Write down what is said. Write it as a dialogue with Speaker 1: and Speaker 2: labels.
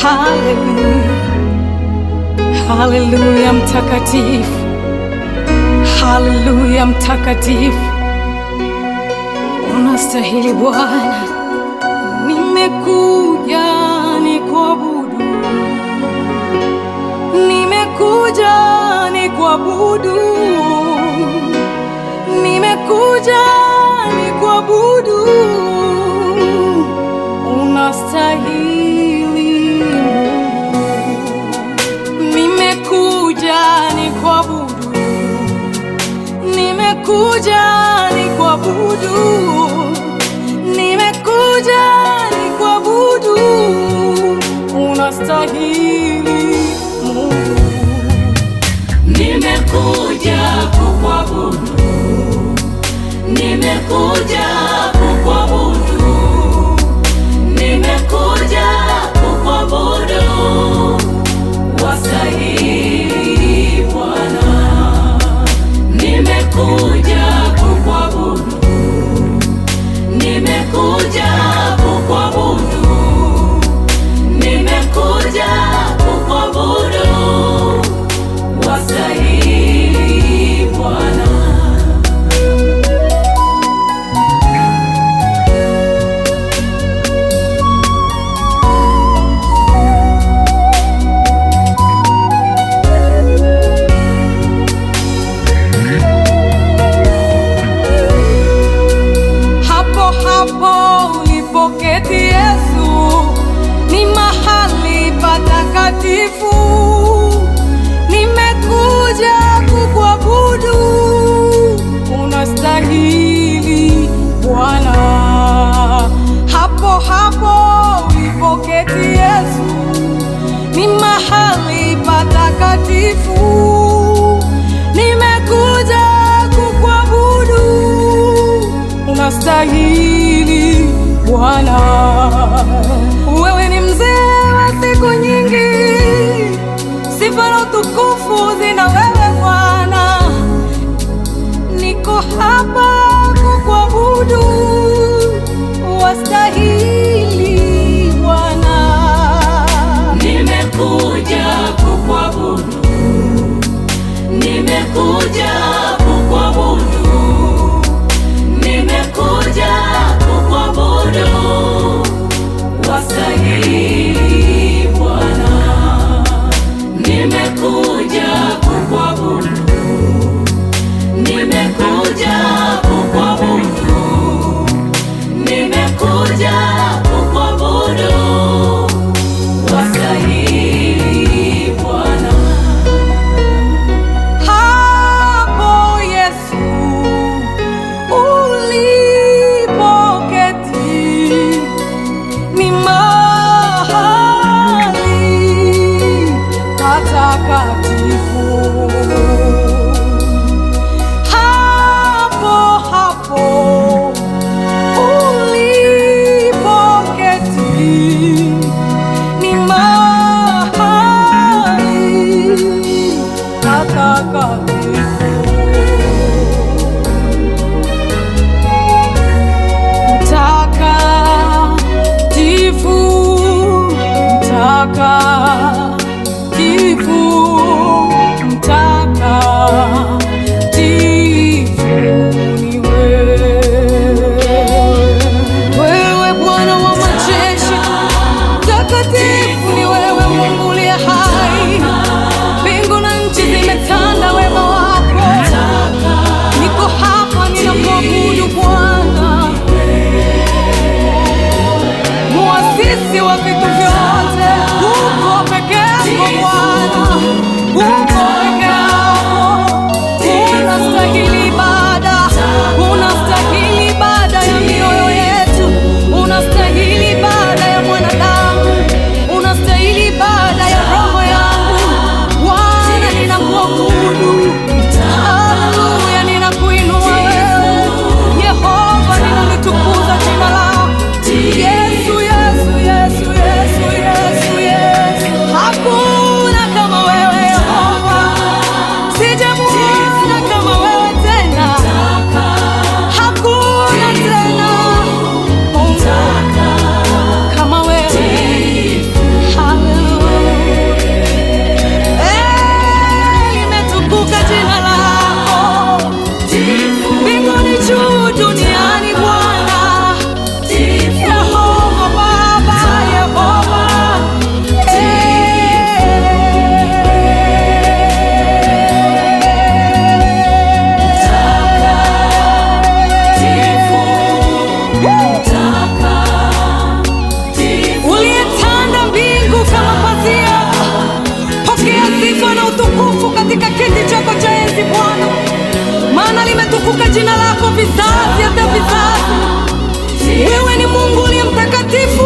Speaker 1: Haleluya, haleluya mtakatifu, haleluya mtakatifu, unastahili Bwana. Nimekuja nikuabudu, nimekuja nikuabudu, nimekuja nikuabudu, unastahili Mungu. Nimekuja nikuabudu, nimekuja nikuabudu, nimekuja nikuabudu, unastahili Mungu.
Speaker 2: Nimekuja kukuabudu, nimekuja kukuabudu, nimekuja kukuabudu, wastahili Bwana. Nimekuja kukuabudu, nimekuja kukuabudu, nimekuja kukuabudu, wastahili Bwana.
Speaker 1: Ulipoketi Yesu, ni mahali patakatifu. Nimekuja kukuabudu, unastahili Bwana. Hapo ulipoketi Yesu, ni mahali patakatifu. Nimekuja kukuabudu, unastahili Bwana. Wewe ni mzee wa siku nyingi, sifa na utukufu zina wewe Bwana. Niko hapa kukuabudu, wastahili Bwana.
Speaker 2: Nimekuja kukuabudu, nimekuja kukuabudu, nimekuja kukuabudu, wastahili Bwana. Nimekuja
Speaker 1: Limetukuka jina lako vizazi hata vizazi. Wewe ni Mungu uliye mtakatifu.